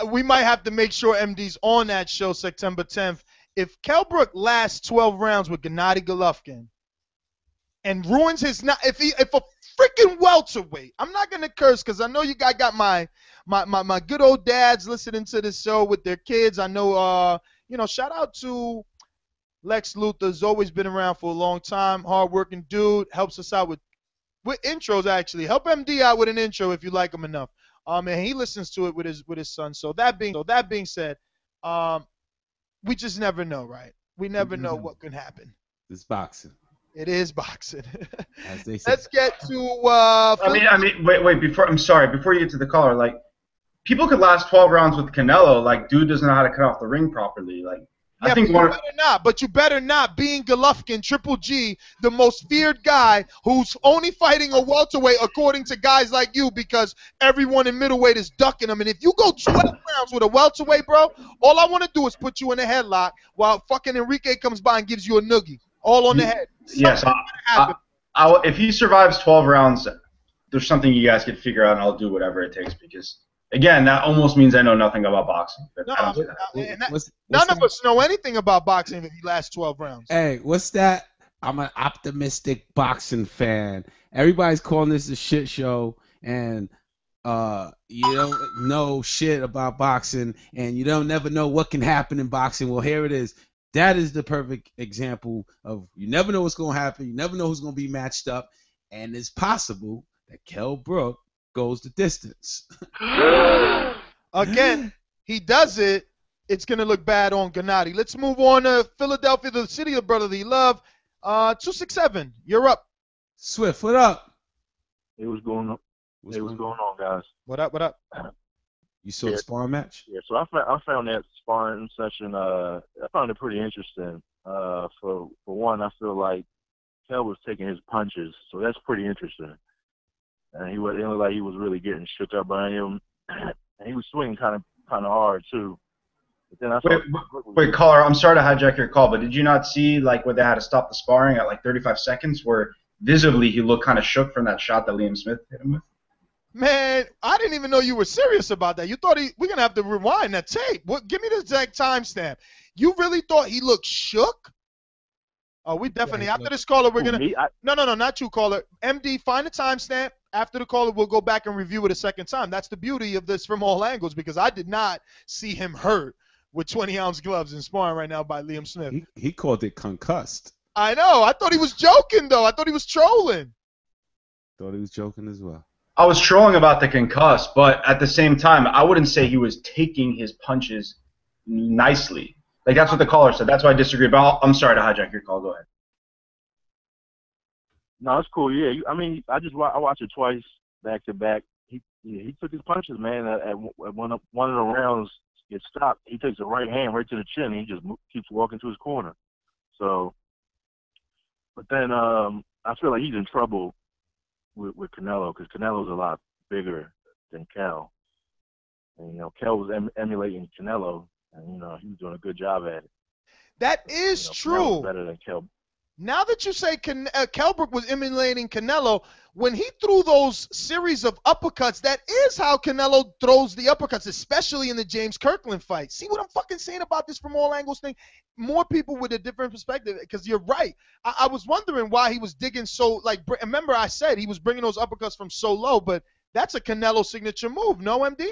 we might have to make sure MD's on that show September 10th. If Kell Brook lasts 12 rounds with Gennady Golovkin and ruins his if a freaking welterweight, I'm not going to curse because I know you guys got my good old dads listening to this show with their kids. I know, shout out to Lex Luthor's always been around for a long time. Hard-working dude. Helps us out with intros, actually. Help MD out with an intro if you like him enough. And he listens to it with his son. So that being said, we just never know, right? We never know what can happen. It's boxing. It is boxing. As they say. Let's get to. I mean, wait. Before you get to the caller, like, people could last 12 rounds with Canelo. Like, dude doesn't know how to cut off the ring properly. Like, yeah, I think you better not. Being Golovkin, Triple G, the most feared guy who's only fighting a welterweight according to guys like you, because everyone in middleweight is ducking him. And if you go 12 rounds with a welterweight, bro, all I want to do is put you in a headlock while fucking Enrique comes by and gives you a noogie, all on the head. Yes, if he survives 12 rounds, there's something you guys could figure out, and I'll do whatever it takes because, again, that almost means I know nothing about boxing. None of us know anything about boxing if he lasts 12 rounds. Hey, what's that? I'm an optimistic boxing fan. Everybody's calling this a shit show, and you don't know shit about boxing, and you don't never know what can happen in boxing. Well, here it is. That is the perfect example of you never know what's going to happen. You never know who's going to be matched up, and it's possible that Kell Brook goes the distance. Again, he does it. It's going to look bad on Gennady. Let's move on to Philadelphia, the city of brotherly love. 267, you're up. Swift, what up? Hey, what's going on? What's going on, guys? What up? You saw the sparring match? Yeah, so I found that sparring session, I found it pretty interesting. For one, I feel like Kell was taking his punches, so that's pretty interesting. And it looked like he was really getting shook up by him, and he was swinging kind of hard too. But then I saw wait, caller, I'm sorry to hijack your call, but did you not see like where they had to stop the sparring at like 35 seconds, where visibly he looked kind of shook from that shot that Liam Smith hit him with? Man, I didn't even know you were serious about that. You thought we're going to have to rewind that tape. Give me the exact timestamp. You really thought he looked shook? Oh, we definitely, after this caller, we're going to. No, not you, caller. MD, find the timestamp. After the caller, we'll go back and review it a second time. That's the beauty of this From All Angles, because I did not see him hurt with 20-ounce gloves and sparring right now by Liam Smith. He called it concussed. I know. I thought he was joking, though. I thought he was trolling. Thought he was joking as well. I was trolling about the concuss, but at the same time, I wouldn't say he was taking his punches nicely. Like, that's what the caller said. That's why I disagree. But I'm sorry to hijack your call. Go ahead. No, it's cool. Yeah, I mean, I watched it twice back to back. He took his punches, man. At one of the rounds gets stopped. He takes a right hand right to the chin, and he just keeps walking to his corner. So, but then I feel like he's in trouble with Canelo, because Canelo's a lot bigger than Kell. And, Kell was emulating Canelo, and, he was doing a good job at it. That is true. Better than Kell. Now that you say Kell Brook was emulating Canelo, when he threw those series of uppercuts, that is how Canelo throws the uppercuts, especially in the James Kirkland fight. See what I'm fucking saying about this From All Angles thing? More people with a different perspective, because you're right. I was wondering why he was digging so, remember I said he was bringing those uppercuts from so low, but that's a Canelo signature move, no, MD?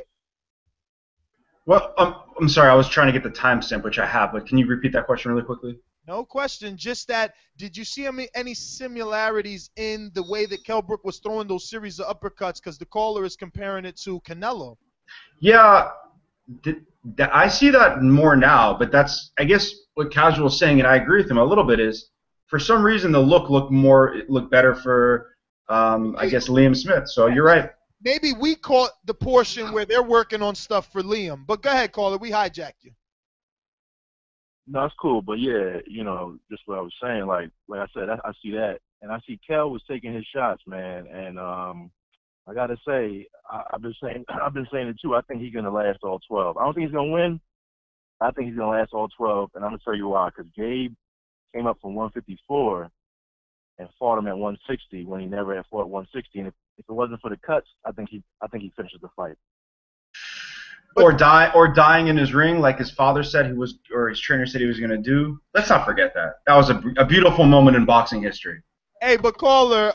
Well, I'm sorry, I was trying to get the timestamp, which I have, but can you repeat that question really quickly? No question, just that, did you see any similarities in the way that Kell Brook was throwing those series of uppercuts, because the caller is comparing it to Canelo? Yeah, I see that more now, but that's, I guess, what Casual's saying, and I agree with him a little bit, is for some reason the looked better for, I guess, Liam Smith. So you're right. Maybe we caught the portion where they're working on stuff for Liam. But go ahead, caller. We hijacked you. No, it's cool, but yeah, just what I was saying, like I said, I see that, and I see Kell was taking his shots, man, and I gotta say, I've been saying it too. I think he's gonna last all 12. I don't think he's gonna win. I think he's gonna last all 12, and I'm gonna tell you why. Because Gabe came up from 154 and fought him at 160 when he never had fought 160. And if it wasn't for the cuts, I think he finishes the fight. Or dying in his ring, like his father said he was, or his trainer said he was gonna do. Let's not forget that. That was a beautiful moment in boxing history. Hey, but caller,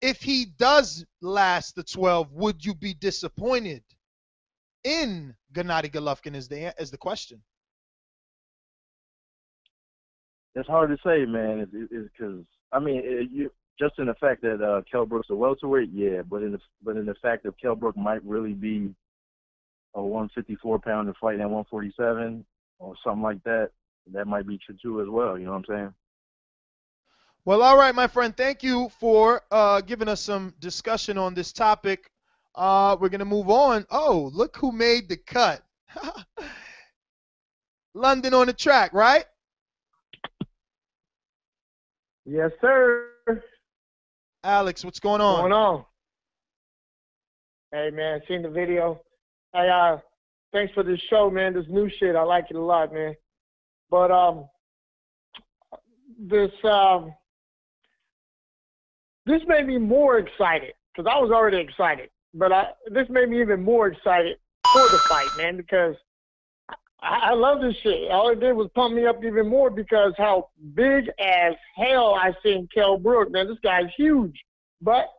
if he does last the 12, would you be disappointed in Gennady Golovkin? Is the question. It's hard to say, man. It's because just in the fact that Kell Brook's a welterweight, yeah. But in the fact that Kell Brook might really be a 154-pounder fighting at 147 or something like that, that might be true too as well. You know what I'm saying? Well, all right, my friend. Thank you for giving us some discussion on this topic. We're going to move on. Oh, look who made the cut. London on the track, right? Yes, sir. Alex, what's going on? What's going on? Hey, man, seen the video. Hey, thanks for this show, man. This new shit, I like it a lot, man. But this made me more excited because I was already excited. But this made me even more excited for the fight, man, because I love this shit. All it did was pump me up even more because how big as hell I seen Kell Brook. Man, this guy's huge, but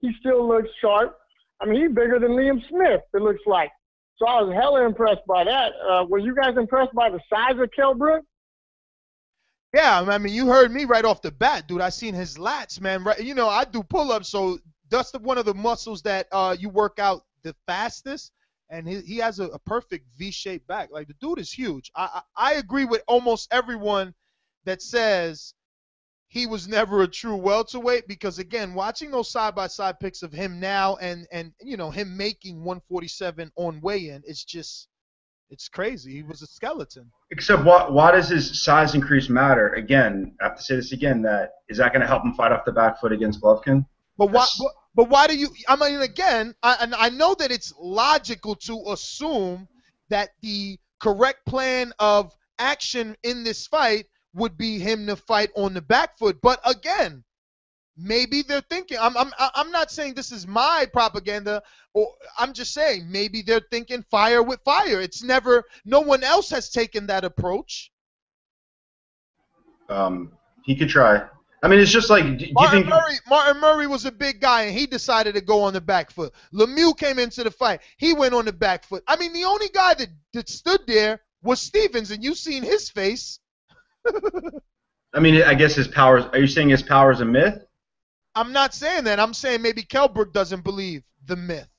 he still looks sharp. I mean, he's bigger than Liam Smith, it looks like. So I was hella impressed by that. Were you guys impressed by the size of Kell Brook? Yeah, I mean, you heard me right off the bat, dude. I seen his lats, man. Right, I do pull-ups, so that's one of the muscles that you work out the fastest. And he has a perfect V-shaped back. Like, the dude is huge. I agree with almost everyone that says he was never a true welterweight because, again, watching those side-by-side pics of him now and him making 147 on weigh-in, it's crazy. He was a skeleton. Except why does his size increase matter? Again, I have to say this again, is that going to help him fight off the back foot against Golovkin? But why do you – I mean, again, I know that it's logical to assume that the correct plan of action in this fight would be him to fight on the back foot. But, again, maybe they're thinking – I'm not saying this is my propaganda. Or I'm just saying maybe they're thinking fire with fire. It's never – no one else has taken that approach. He could try. I mean, it's just like Martin Murray was a big guy, and he decided to go on the back foot. Lemieux came into the fight. He went on the back foot. I mean, the only guy that stood there was Stevens, and you've seen his face. I mean, I guess his powers – are you saying his power is a myth? I'm not saying that. I'm saying maybe Kell Brook doesn't believe the myth.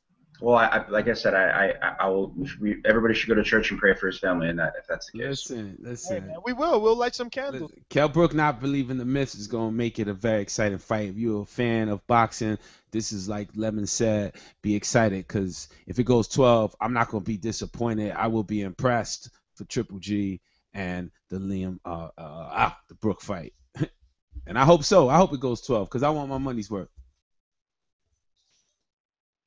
Well, like I said, I will. Everybody should go to church and pray for his family, and if that's the case. Listen. Hey, man, we'll light some candles. Kell Brook not believing the myths is gonna make it a very exciting fight. If you're a fan of boxing, this is like Lemon said, be excited because if it goes 12, I'm not gonna be disappointed. I will be impressed for Triple G and the Liam the Brook fight, and I hope so. I hope it goes 12 because I want my money's worth.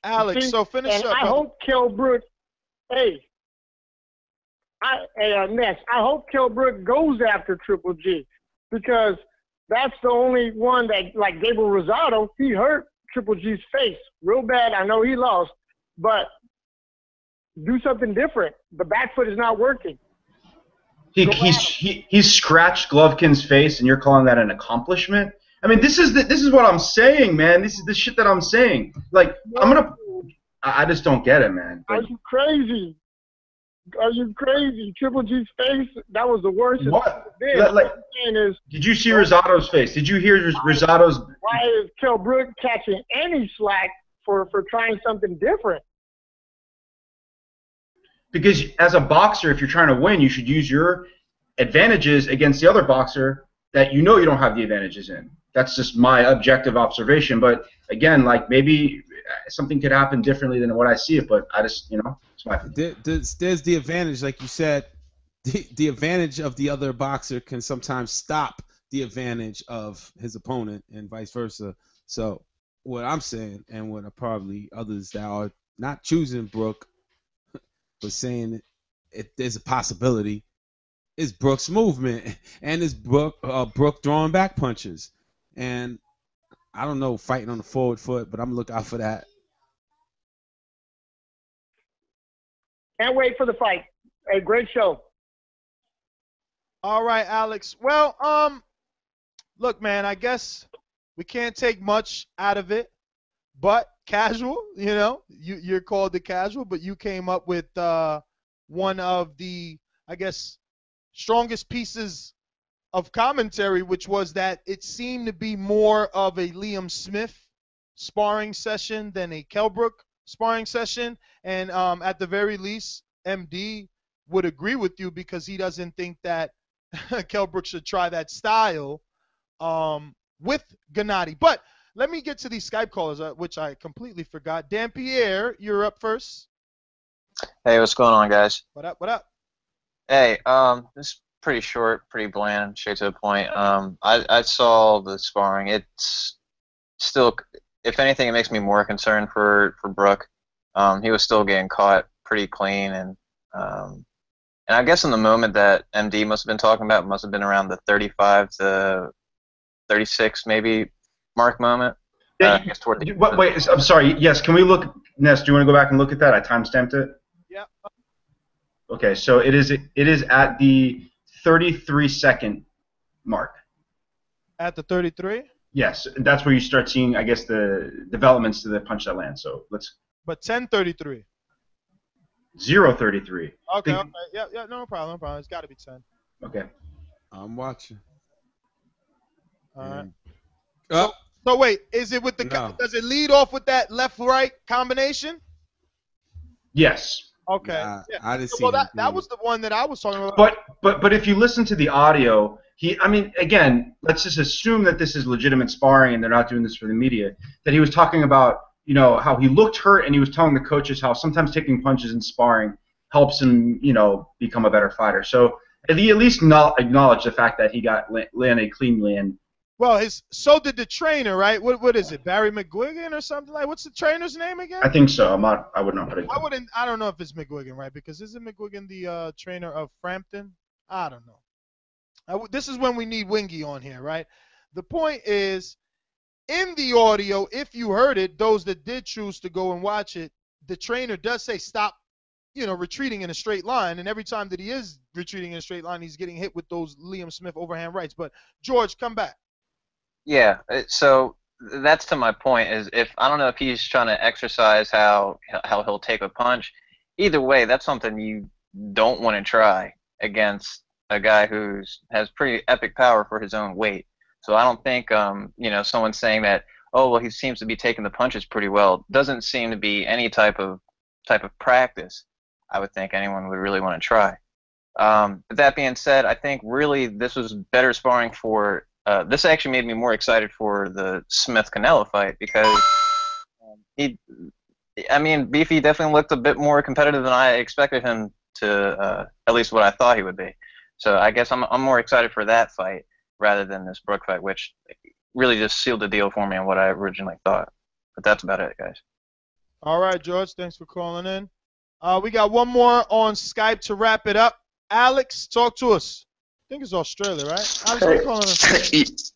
Alex, so finish up. I hope Kell Brook, Ness, I hope Kell Brook goes after Triple G because that's the only one that, like Gabriel Rosado, he hurt Triple G's face real bad. I know he lost, but do something different. The back foot is not working. He scratched Golovkin's face, and you're calling that an accomplishment? I mean, this is what I'm saying, man. This is the shit that I'm saying. Like, I just don't get it, man. Are you crazy? Are you crazy? Triple G's face, that was the worst. What? Did you see Rosado's face? Did you hear Rosado's? Why is Kell Brook catching any slack for trying something different? Because as a boxer, if you're trying to win, you should use your advantages against the other boxer that you know you don't have the advantages in. That's just my objective observation. But again, like maybe something could happen differently than what I see it. But I just, it's my opinion. There's the advantage, like you said. The advantage of the other boxer can sometimes stop the advantage of his opponent, and vice versa. So what I'm saying, and what are probably others that are not choosing Brook, but saying there's a possibility, is Brook's movement, and is Brook throwing back punches. And I don't know, fighting on the forward foot, but I'm looking out for that. Can't wait for the fight. Hey, great show. All right, Alex. Well, look, man, I guess we can't take much out of it, but casual, you're called the casual, but you came up with one of the, I guess, strongest pieces of commentary, which was that it seemed to be more of a Liam Smith sparring session than a Kell Brook sparring session, and at the very least, MD would agree with you because he doesn't think that Kell Brook should try that style with Gennady. But let me get to these Skype callers, which I completely forgot. Dan Pierre, you're up first. Hey, what's going on, guys? What up? What up? Hey, this is pretty short, pretty bland, straight to the point. I saw the sparring. It's still, if anything, it makes me more concerned for Brook. He was still getting caught pretty clean, and I guess in the moment that MD must have been talking about, must have been around the 35 to 36 maybe mark moment. Yeah, wait, I'm sorry. Yes, can we look, Ness, do you want to go back and look at that? I timestamped it. Yeah. Okay, so it is at the 33-second mark. At the 33? Yes, that's where you start seeing, I guess, the developments to the punch that lands. So let's. But 10:33. 0:33. Okay. Yeah, no problem. It's got to be 10. Okay. I'm watching. All right. So wait, is it with the? No. Does it lead off with that left-right combination? Yes. Okay. Nah, yeah. I didn't see Well, that was the one that I was talking about. But if you listen to the audio, again, let's just assume that this is legitimate sparring and they're not doing this for the media. That he was talking about, how he looked hurt, and he was telling the coaches how sometimes taking punches in sparring helps him, become a better fighter. So he at least acknowledge the fact that he got landed cleanly. And well, so did the trainer, right? What is it, Barry McGuigan or something like? What's the trainer's name again? I think so. I would not put it. I don't know if it's McGuigan, right? Because isn't McGuigan the trainer of Frampton? I don't know. This is when we need Wingy on here, right? The point is, in the audio, if you heard it, those that did choose to go and watch it, the trainer does say stop, retreating in a straight line. And every time that he is retreating in a straight line, he's getting hit with those Liam Smith overhand rights. But George, come back. Yeah, so that's to my point. Is I don't know if he's trying to exercise how he'll take a punch. Either way, that's something you don't want to try against a guy who has pretty epic power for his own weight. So I don't think someone saying that, oh well, he seems to be taking the punches pretty well, doesn't seem to be any type of practice I would think anyone would really want to try. But that being said, I think really this was better sparring for. This actually made me more excited for the Smith-Canelo fight because Beefy definitely looked a bit more competitive than I expected him to, at least what I thought he would be. So I guess I'm more excited for that fight rather than this Brook fight, which really just sealed the deal for me on what I originally thought. But that's about it, guys. All right, George, thanks for calling in. We got one more on Skype to wrap it up. Alex, talk to us. I think it's Australia, right? Alex, are you calling us?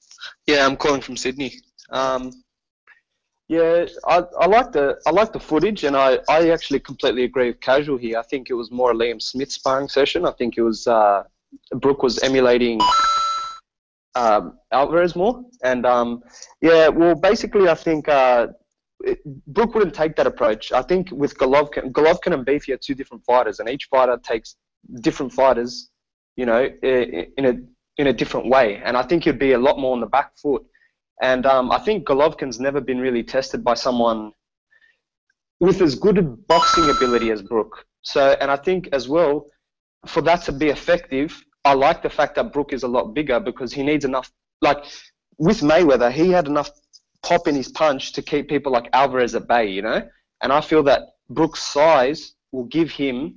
Yeah, I'm calling from Sydney. Yeah, I like the footage, and I actually completely agree with Casual here. I think it was more a Liam Smith sparring session. I think it was Brook was emulating Alvarez more, and yeah, well, basically, I think Brook wouldn't take that approach. I think with Golovkin and Beefy are two different fighters, and each fighter takes different fighters, in a different way, and I think he'd be a lot more on the back foot. And I think Golovkin's never been really tested by someone with as good a boxing ability as Brook. So, and I think as well, for that to be effective, I like the fact that Brook is a lot bigger because he needs enough, like with Mayweather, he had enough pop in his punch to keep people like Alvarez at bay, you know? And I feel that Brook's size will give him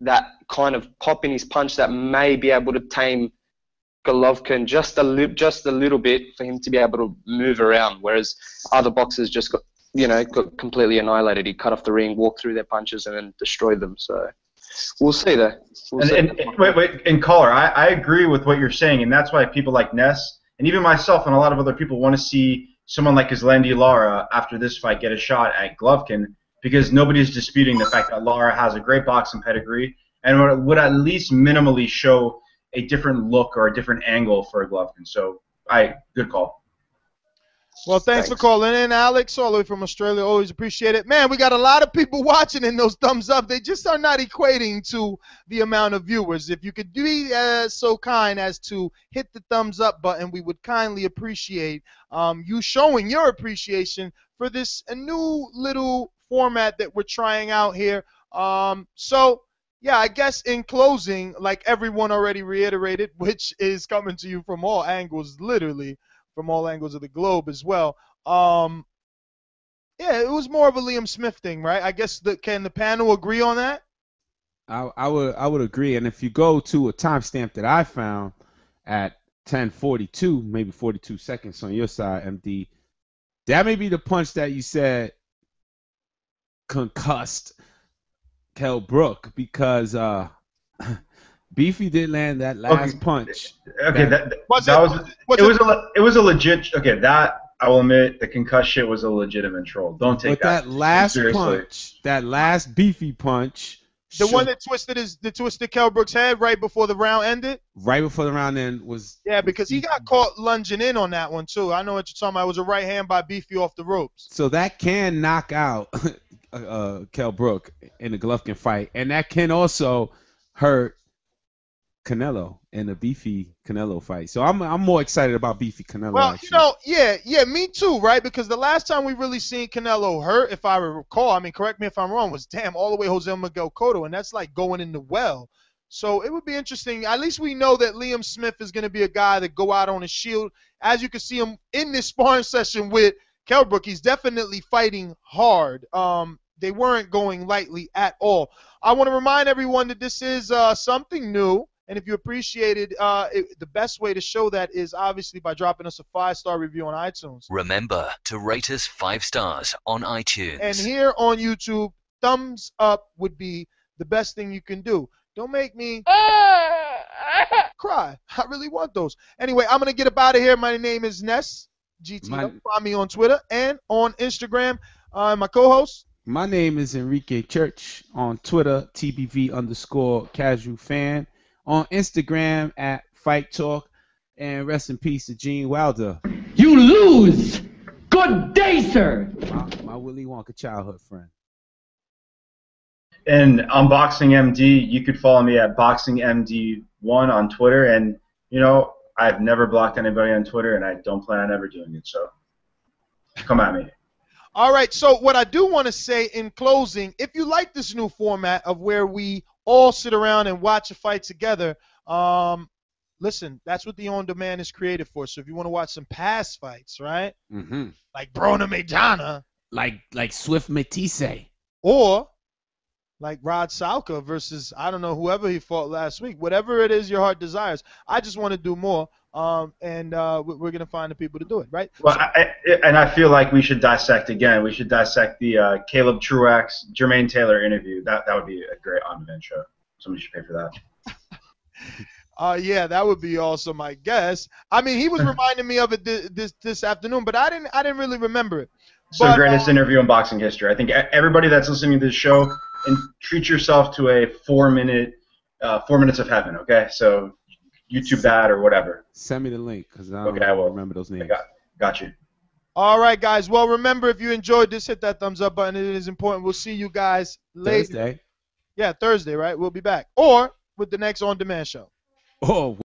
that kind of pop in his punch that may be able to tame Golovkin just a little bit for him to be able to move around, whereas other boxers just got completely annihilated. He cut off the ring, walked through their punches, and then destroyed them. So we'll see though. And caller, I agree with what you're saying, and that's why people like Ness and even myself and a lot of other people want to see someone like Islandy Lara after this fight get a shot at Golovkin, because nobody's disputing the fact that Lara has a great boxing pedigree and would at least minimally show a different look or a different angle for Golovkin. So, good call. Well, thanks for calling in, Alex, all the way from Australia. Always appreciate it. Man, we got a lot of people watching and those thumbs up. They just are not equating to the amount of viewers. If you could be so kind as to hit the thumbs up button, we would kindly appreciate you showing your appreciation for this new little format that we're trying out here. Yeah, I guess in closing, like everyone already reiterated, which is coming to you from all angles, literally from all angles of the globe as well. Yeah, it was more of a Liam Smith thing, right? I guess can the panel agree on that? I would agree. And if you go to a timestamp that I found at 10:42, maybe 42 seconds on your side, MD, that may be the punch that you said concussed Kell Brook, because Beefy did land that last punch. Okay, it was a legit. Okay, that I will admit, the concuss shit was a legitimate troll. Don't take that last seriously. punch, that last Beefy punch, the one that twisted Kell Brook's head right before the round ended. Right before the round end was. Yeah, because he got caught lunging in on that one too. I know what you're talking about. It was a right hand by Beefy off the ropes. So that can knock out Kell Brook in the Golovkin fight, and that can also hurt Canelo in the Beefy Canelo fight. So I'm more excited about Beefy Canelo. Well, actually. yeah, me too, right? Because the last time we really seen Canelo hurt, if I recall, I mean, correct me if I'm wrong, was all the way Jose Miguel Cotto, and that's like going in the well. So it would be interesting. At least we know that Liam Smith is going to be a guy that go out on his shield. As you can see him in this sparring session with Kell Brook, he's definitely fighting hard. They weren't going lightly at all. I want to remind everyone that this is something new. And if you appreciated the best way to show that is obviously by dropping us a 5-star review on iTunes. Remember to rate us 5 stars on iTunes. And here on YouTube, thumbs up would be the best thing you can do. Don't make me cry. I really want those. Anyway, I'm going to get up out of here. My name is Ness, GTO. Find me on Twitter and on Instagram. My co-host. My name is Enrique Church. On Twitter, TBV_casual_fan. On Instagram at Fight Talk, and rest in peace to Gene Wilder. You lose. Good day, sir. My Willy Wonka childhood friend. And on Boxing MD, you could follow me at BoxingMD1 on Twitter. And I've never blocked anybody on Twitter, and I don't plan on ever doing it. So come at me. All right. So what I do want to say in closing, if you like this new format of where we all sit around and watch a fight together, listen, that's what the On Demand is created for. So if you want to watch some past fights, right? Mm-hmm. Like Brona Maidana. Like Swift Matisse. Or like Rod Salka versus, I don't know, whoever he fought last week. Whatever it is your heart desires. I just want to do more, and we're going to find the people to do it, right? Well, I feel like we should dissect again. We should dissect the Caleb Truax, Jermaine Taylor interview. That would be a great on-demand show. Somebody should pay for that. Yeah, that would be awesome, I guess. I mean, he was reminding me of it this afternoon, but I didn't really remember it. So greatest interview in boxing history. I think everybody that's listening to this show, and treat yourself to a 4 minutes of heaven. Okay, so YouTube that or whatever. Send me the link because I don't remember those names. Got you. All right, guys. Well, remember, if you enjoyed this, hit that thumbs up button. It is important. We'll see you guys later. Thursday. Yeah, Thursday, right? We'll be back. Or with the next On Demand show. Oh.